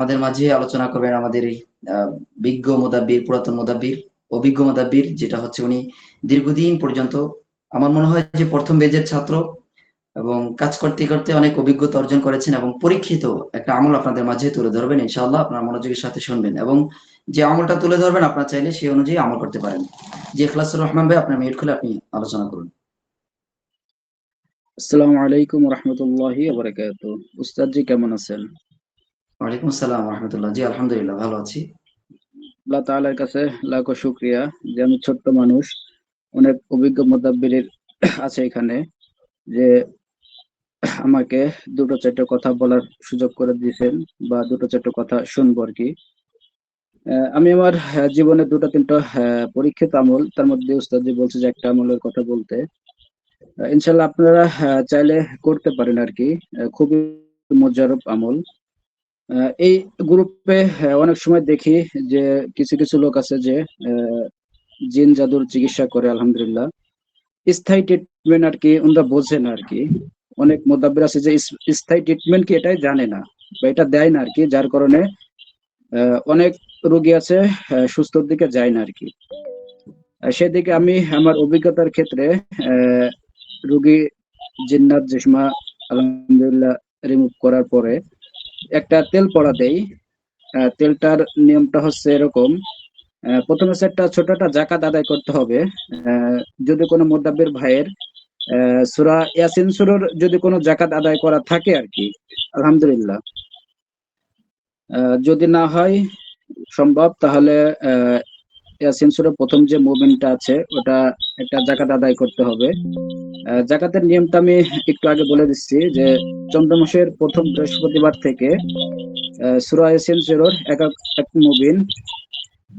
আমাদের মাঝে আলোচনা করবেন আমাদের এই বিজ্ঞ মুদাব্বির, পুরাতন মুদাব্বির, অভিজ্ঞ মুদাব্বির, যেটা হচ্ছে উনি দীর্ঘদিন পর্যন্ত আমার মনে হয় যে প্রথম বেজের ছাত্র এবং কাজ করতে করতে অনেক অভিজ্ঞতা অর্জন করেছেন এবং পরীক্ষিত একটা আমল আপনাদের মাঝে তুলে ধরবেন। ইনশাআল্লাহ আপনারা মনোযোগের সাথে শুনবেন এবং যে আমলটা তুলে ধরবেন আপনারা চাইলে সেই অনুযায়ী আমল করতে পারেন। যে ইখলাসুর রহমান ভাই, আপনার মিউট খুলে আপনি আলোচনা করুন। আসসালামু আলাইকুম রহমতুল্লাহি ওয়া উস্তাদ জি কেমন আছেন? ওয়ালাইকুম আসসালাম রহমতুল্লাহ। জি আলহামদুলিল্লাহ ভালো আছি। আল্লাহ তাআলার কাছে লাখো শুকরিয়া যে আমি ছোট্ট মানুষ, অনেক অভিজ্ঞ মুদাব্বিরের আছে এখানে, যে আমাকে দুটো চারটে কথা বলার সুযোগ করে দিয়েছেন বা দুটো চারটে কথা শুনবো আর কি। আমি আমার জীবনে দুটো তিনটা পরীক্ষিত আমল, তার মধ্যে উস্তাদ জি বলছে যে একটা আমলের কথা বলতে। ইনশাল্লাহ আপনারা চাইলে করতে পারেন আর কি। খুবই মজারব আমল। এই গ্রুপে অনেক সময় দেখি যে কিছু কিছু লোক আছে যে আহ, জিন জাদুর চিকিৎসা করে, আলহামদুলিল্লাহ স্থায়ী ট্রিটমেন্ট আর কি ওনারা বোঝে না আর কি। অনেক মোদাব্বির আছে যে স্থায়ী ট্রিটমেন্ট কি এটাই জানে না বা এটা দেয় না আর কি, যার কারণে অনেক রোগী আছে সুস্থর দিকে যায় না আর কি। সেদিকে আমি আমার অভিজ্ঞতার ক্ষেত্রে আহ, রোগী জিন্নাত জিসমা আলহামদুলিল্লাহ রিমুভ করার পরে একটা তেল পড়া দেই। তেলটার নিয়মটা হচ্ছে এরকম। প্রথমে হচ্ছে একটা ছোট একটা জাকাত আদায় করতে হবে। আহ, যদি কোনো মোদ্দাব্বির ভাইয়ের সূরা ইয়াসিন সূরার যদি কোনো জাকাত আদায় করা থাকে আর কি, আলহামদুলিল্লাহ। যদি না হয় সম্ভব, তাহলে ইয়াসিন সূরার প্রথম যে মুভমেন্টটা আছে ওটা একটা জাকাত আদায় করতে হবে। জাকাতের নিয়মটা আমি একটু আগে বলে দিচ্ছি যে চন্দ্র মাসের প্রথম বৃহস্পতিবার থেকে সূরা ইয়াসিন সূরার এক এক এক মুবিন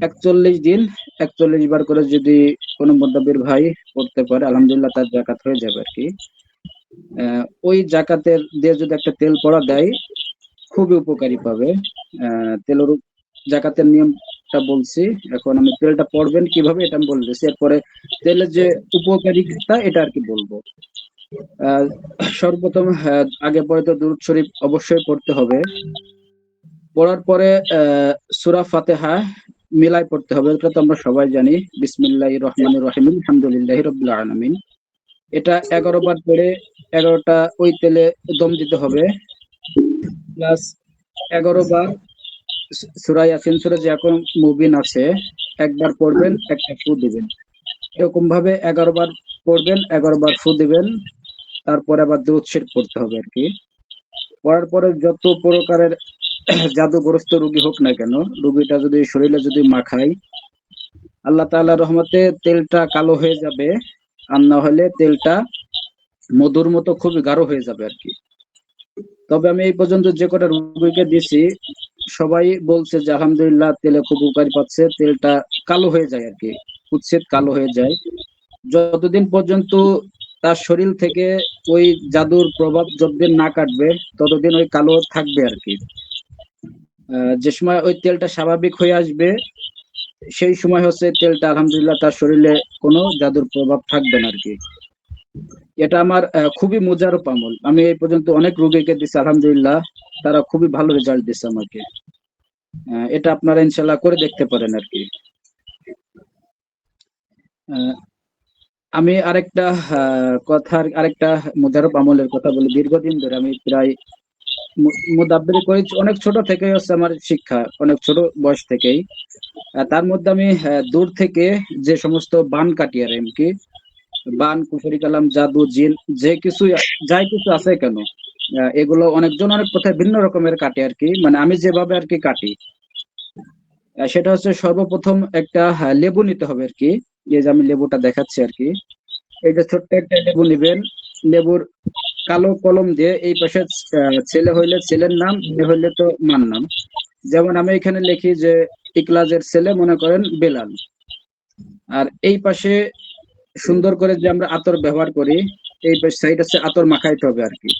41 দিন 41 বার করে যদি কোনো মুদ্দাব্বির ভাই পড়তে পারে, আলহামদুলিল্লাহ তার জাকাত হয়ে যাবে আর কি। ওই জাকাতের দিয়ে যদি একটা তেল পড়া দেয়, খুবই উপকারী পাবে। তেলের জাকাতের নিয়মটা বলছি, এখন আমি তেলটা পড়বেন কিভাবে এটা আমি বলে দিচ্ছি, এরপরে তেলের যে উপকারিতা এটা আর কি বলবো। আহ সর্বপ্রথম আগে পরে তো দুরূদ শরীফ অবশ্যই পড়তে হবে। পড়ার পরে সূরা ফাতিহা মিলাই পড়তে হবে, এটা তো আমরা সবাই জানি। বিসমিল্লাহির রহমানির রহিম আলহামদুলিল্লাহি রাব্বিল আলামিন। এটা 11 বার পড়ে 11টা ওই তেলে দম দিতে হবে। প্লাস 11 বার সূরা ইয়াসিন সূরা যে এখন মুবিন আছে, একবার পড়বেন একটা ফু দিবেন। এরকম ভাবে 11 বার পড়বেন, 11 বার ফু দিবেন। তারপরে আবার দুরূদ শরীফ পড়তে হবে আর কি। পড়ার পরে যত প্রকারের জাদুগ্রস্ত রোগী হোক না কেন, রোগীটা যদি শরীরে যদি মাখায়, আল্লাহ তাআলার রহমতে তেলটা কালো হয়ে যাবে, আর না হলে তেলটা মধুর মতো খুবই গাঢ় হয়ে যাবে আর কি। তবে আমি এই পর্যন্ত যে কটা রোগীকে দিছি, সবাই বলছে যে আলহামদুলিল্লাহ তেলে খুব উপকারী পাচ্ছে, তেলটা কালো হয়ে যায় আর কি, কুৎসিত কালো হয়ে যায়। যতদিন পর্যন্ত তার শরীর থেকে ওই জাদুর প্রভাব যতদিন না কাটবে, ততদিন ওই কালো থাকবে আর কি। যে সময় ওই তেলটা স্বাভাবিক হয়ে আসবে, সেই সময় হচ্ছে তেলটা আলহামদুলিল্লাহ তার শরীরে কোনো জাদুর প্রভাব থাকবে না আর কি। এটা আমার খুবই মুজারব আমল। আমি এই পর্যন্ত অনেক রোগীকে দিচ্ছি, আলহামদুলিল্লাহ তারা খুবই ভালো রেজাল্ট দিচ্ছে আমাকে। এটা আপনারা ইনশাল্লাহ করে দেখতে পারেন আর কি। আহ, আমি আরেকটা কথার আরেকটা মুজারব আমলের কথা বলি। দীর্ঘদিন ধরে আমি প্রায় মুদাব্বিরি করেছি, অনেক ছোট থেকে হচ্ছে আমার শিক্ষা, অনেক ছোট বয়স থেকেই। তার মধ্যে আমি দূর থেকে যে সমস্ত বান কাটি আর কি, বান কুফরি কালাম জাদু জিন যে কিছু যাই কিছু আছে কেন, এগুলো অনেকজন অনেক কোথায় ভিন্ন রকমের কাটে আর কি। মানে আমি যেভাবে আর কি কাটি, সেটা হচ্ছে সর্বপ্রথম একটা লেবু নিতে হবে আর কি। এই যে আমি লেবুটা দেখাচ্ছি আর কি, এই যে ছোট্ট একটা লেবু নিবেন। লেবুর কালো কলম দিয়ে এই পাশে ছেলে হইলে ছেলের নাম, মেয়ে হইলে তো মার নাম। যেমন আমি এখানে লিখি যে ইকলাজের ছেলে মনে করেন বেলাল। আর এই পাশে সুন্দর করে যে আমরা আতর ব্যবহার করি, এই সাইড হচ্ছে আতর মাখাইতে হবে আর কি।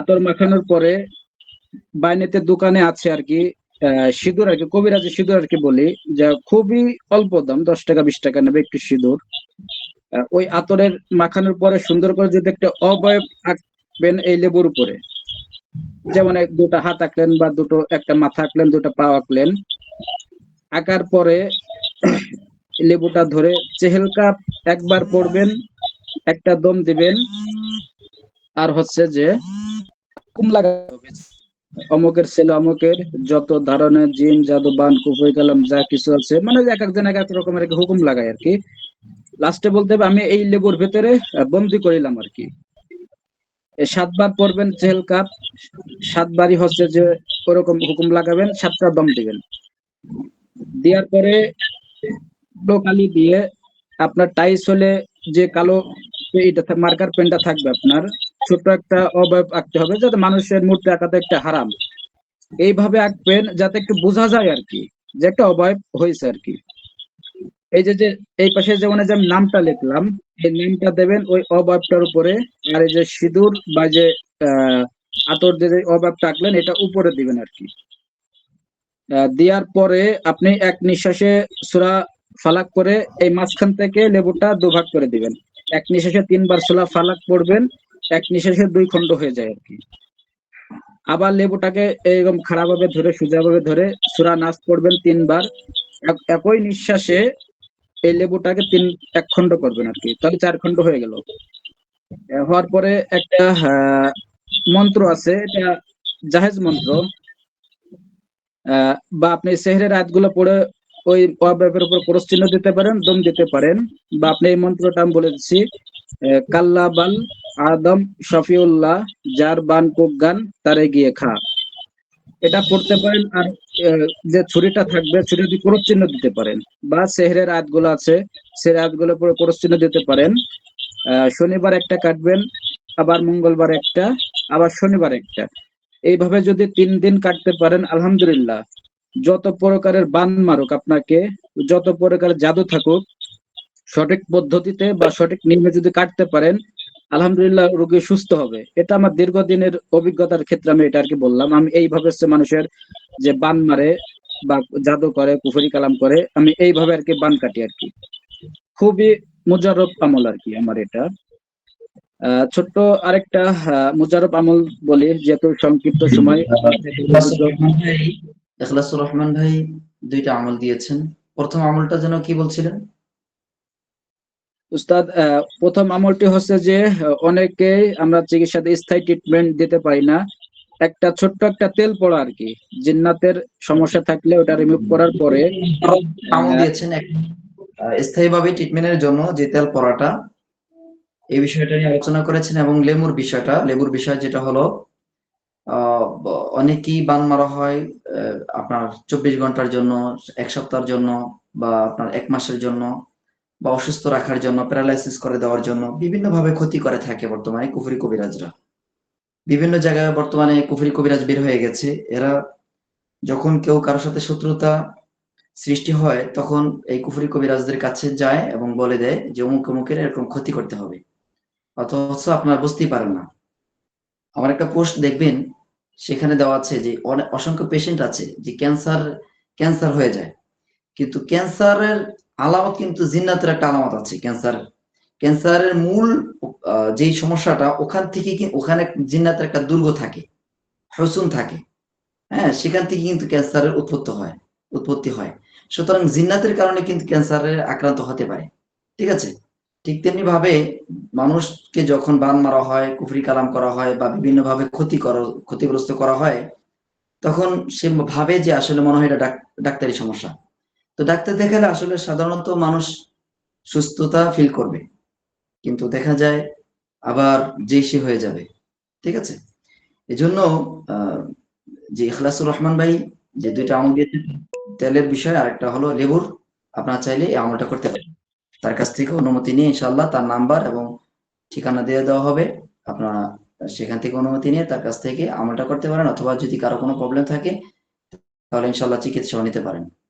আতর মাখানোর পরে বাইনেতে দোকানে আছে আর কি সিঁদুর আর কি, কবিরাজি সিঁদুর আর কি বলি, যা খুবই অল্প দাম, 10 টাকা 20 টাকা নেবে একটু সিঁদুর। ওই আতরের মাখানোর পরে সুন্দর করে যদি একটা অবয়ব আঁকবেন এই লেবুর উপরে, যেমন দুটো হাত আঁকলেন বা একটা মাথা আঁকলেন, দুটো পা আঁকলেন, আঁকার পরে লেবুটা ধরে চেহেল কাপ একবার পড়বেন, একটা দম দিবেন, আর হচ্ছে যে হুকুম লাগাতে হবে, অমুকের ছেলে অমুকের, যত ধরনের জিন জাদু বান কুফরি কালাম যা কিছু আছে, মানে এক একজন এক এক রকমের হুকুম লাগায় আর কি। লাস্টে বলতে হবে আমি এই লেবুর ভেতরে বন্দি করিলাম আর কি। 7 বার পড়বেন চেহেল কাপ, 7 বারই হচ্ছে যে ওরকম হুকুম লাগাবেন, 7টা দম দিবেন। দেওয়ার পরে কালি দিয়ে আপনার টাইস হলে যে কালো মার্কার পেনটা থাকবে আপনার, ছোট্ট একটা অবয়ব আঁকতে হবে, যাতে মানুষের মূর্তি আঁকাতে একটা হারাম, এইভাবে আঁকবেন যাতে একটু বোঝা যায় আর কি যে একটা অবয়ব হয়েছে আর কি। এই যে যে এই পাশে যেমন যে আমি নামটা লিখলাম, এই নামটা দেবেন ওই অবয়বটার উপরে, আর এই যে সিঁদুর বা যে আহ আতর দিয়ে যে অবয়বটা আঁকলেন এটা উপরে দিবেন আর কি। দেওয়ার পরে আপনি এক নিঃশ্বাসে সূরা ফালাক করে এই মাঝখান থেকে লেবুটা দুভাগ করে দিবেন। এক নিঃশ্বাসে 3 বার সূরা ফালাক পড়বেন, এক নিঃশ্বাসে 2 খণ্ড হয়ে যায় আর কি। আবার লেবুটাকে এরকম খাড়া ভাবে ধরে সোজা ভাবে ধরে সূরা নাস পড়বেন 3 বার, একই নিঃশ্বাসে এই লেবুটাকে 1 খণ্ড করবেন আর কি, তাহলে 4 খণ্ড হয়ে গেল। হওয়ার পরে একটা মন্ত্র আছে, এটা জাহেজ মন্ত্র, বা আপনি সেহরের আয়াতগুলো পড়ে ওই অবয়বের উপর ক্রস চিহ্ন দিতে পারেন, দম দিতে পারেন, বা আপনি এই মন্ত্রটা আমি বলে দিচ্ছি, কাল্লা বাল আদম শফিউল্লাহ যার বান কোক গান তারে গিয়ে খা, এটা পড়তে পারেন। আর যে ছুরিটা থাকবে ছুরি দিয়ে ক্রস চিহ্ন দিতে পারেন, বা সেহরের আয়াতগুলো আছে সেই আয়াতগুলো পড়ে ক্রস চিহ্ন দিতে পারেন। শনিবার একটা কাটবেন, আবার মঙ্গলবার একটা, আবার শনিবার একটা, এইভাবে যদি 3 দিন কাটতে পারেন আলহামদুলিল্লাহ, যত প্রকারের বান মারুক আপনাকে, যত প্রকারের জাদু থাকুক, সঠিক পদ্ধতিতে বা সঠিক নিয়মে যদি কাটতে পারেন আলহামদুলিল্লাহ রোগী সুস্থ হবে। এটা আমার দীর্ঘদিনের অভিজ্ঞতার ক্ষেত্রে আমি এটা আর কি বললাম। আমি এইভাবে হচ্ছে মানুষের যে বান মারে বা জাদু করে কুফরি কালাম করে, আমি এইভাবে আর কি বান কাটি আর কি। খুবই মুজাররব আমল আর কি আমার এটা। ছোট্ট আরেকটা মুজাররব আমল বলি, যেহেতু সংক্ষিপ্ত সময় ইখলাসুর রহমান ভাই, ইখলাসুর রহমান ভাই 2টা আমল দিয়েছেন। প্রথম আমলটা যেন কি বলছিলেন? উস্তাদ, প্রথম আমলটি হচ্ছে যে অনেকে আমরা চিকিৎসাতে স্থায়ী ট্রিটমেন্ট দিতে পারি না, একটা ছোট্ট একটা তেল পড়া আর কি, জিন্নাতের সমস্যা থাকলে ওটা রিমুভ করার পরে আমল আহ, দিয়েছেন স্থায়ীভাবে ট্রিটমেন্টের জন্য যে তেল পড়াটা, এই বিষয়টা নিয়ে আলোচনা করেছেন। এবং লেবুর বিষয় যেটা হলো, অনেকেই বান মারা হয় আপনার 24 ঘন্টার জন্য, 1 সপ্তাহের জন্য, বা আপনার 1 মাসের জন্য, বা অসুস্থ রাখার জন্য, প্যারালাইসিস করে দেওয়ার জন্য বিভিন্ন ভাবে ক্ষতি করে থাকে বর্তমানে কুফরি কবিরাজরা। বিভিন্ন জায়গায় বর্তমানে কুফরি কবিরাজ বের হয়ে গেছে। এরা যখন কেউ কারোর সাথে শত্রুতা সৃষ্টি হয় তখন এই কুফরি কবিরাজদের কাছে যায় এবং বলে দেয় যে অমুক অমুকের এরকম ক্ষতি করতে হবে, অথচ আপনারা বুঝতেই পারেন না। আমার একটা পোস্ট দেখবেন, সেখানে দেওয়া আছে যে অসংখ্য পেশেন্ট আছে যে ক্যান্সার হয়ে যায়, কিন্তু ক্যান্সারের আলামত কিন্তু জিন্নাতের একটা আলামত আছে। ক্যান্সারের মূল যেই সমস্যাটা ওখান থেকে ওখানে জিন্নাতের একটা দুর্গ থাকে, হসুন থাকে। হ্যাঁ, সেখান থেকে কিন্তু ক্যান্সারের উৎপত্তি হয়। সুতরাং জিন্নাতের কারণে কিন্তু ক্যান্সারের আক্রান্ত হতে পারে। ঠিক আছে? ঠিক তেমনি ভাবে মানুষকে যখন বান মারা হয়, কুফরি কালাম করা হয়, বা বিভিন্ন ভাবে ক্ষতিগ্রস্ত করা হয়, তখন সে ভাবে যে আসলে মনে হয় এটা ডাক্তারি সমস্যা। তো ডাক্তার দেখালে আসলে সাধারণত মানুষ সুস্থতা ফিল করবে, কিন্তু দেখা যায় আবার যে সে হয়ে যাবে। ঠিক আছে? এজন্য আহ যে ইখলাসুর রহমান ভাই যে 2টা আমল দিয়েছেন, তেলের বিষয় আর একটা হলো লেবুর, আপনারা চাইলে এই আমলটা করতে পারেন। তার কাছ থেকে অনুমতি নিয়ে ইনশাআল্লাহ তার নাম্বার এবং ঠিকানা দিয়ে দেওয়া হবে। আপনারা সেখান থেকে অনুমতি নিয়ে তার কাছ থেকে আমলটা করতে পারেন, অথবা যদি কারো কোনো প্রবলেম থাকে তাহলে ইনশাআল্লাহ চিকিৎসাও নিতে পারেন।